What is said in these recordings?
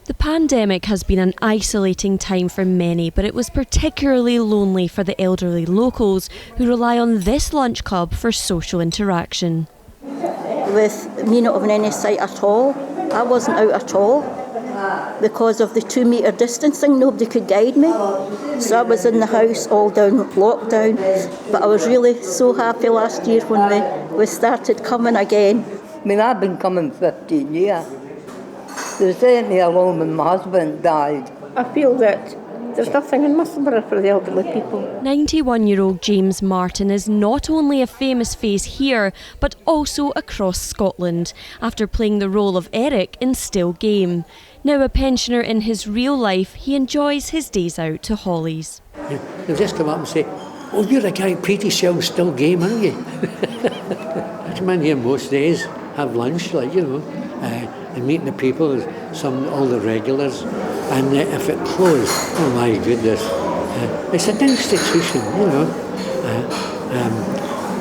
The pandemic has been an isolating time for many, but it was particularly lonely for the elderly locals who rely on this lunch club for social interaction. With me not having any sight at all, I wasn't out at all. Because of the 2 metre distancing, nobody could guide me. So I was in the house all down lockdown. But I was really so happy last year when we started coming again. I mean, I've been coming 15 years. They sent me alone when my husband died. I feel that there's nothing in Musselburgh for the elderly people. 91-year-old James Martin is not only a famous face here, but also across Scotland, after playing the role of Eric in Still Game. Now a pensioner in his real life, he enjoys his days out to Hollies. They'll just come up and say, "Oh, you're a guy pretty Still Game, aren't you?" I come in here most days, have lunch, and meeting the people, all the regulars, and if it closed, oh my goodness, it's an institution,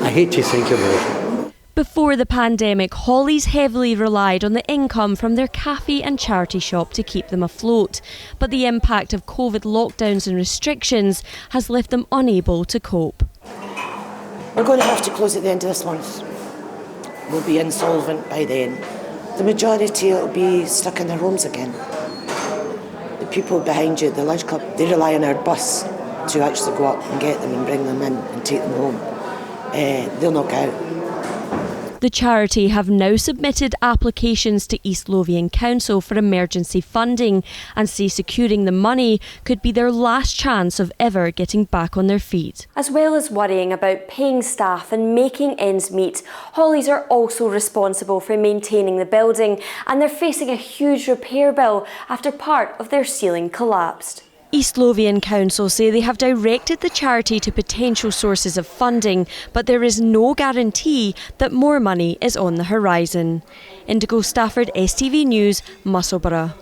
I hate to think about it. Before the pandemic, Hollies heavily relied on the income from their cafe and charity shop to keep them afloat, but the impact of COVID lockdowns and restrictions has left them unable to cope. We're going to have to close at the end of this month. We'll be insolvent by then. The majority will be stuck in their homes again. The people behind you, the lunch club, they rely on our bus to actually go up and get them and bring them in and take them home. They'll knock out. The charity have now submitted applications to East Lothian Council for emergency funding and say securing the money could be their last chance of ever getting back on their feet. As well as worrying about paying staff and making ends meet, Hollies are also responsible for maintaining the building, and they're facing a huge repair bill after part of their ceiling collapsed. East Lothian Council say they have directed the charity to potential sources of funding, but there is no guarantee that more money is on the horizon. Indigo Stafford, STV News, Musselburgh.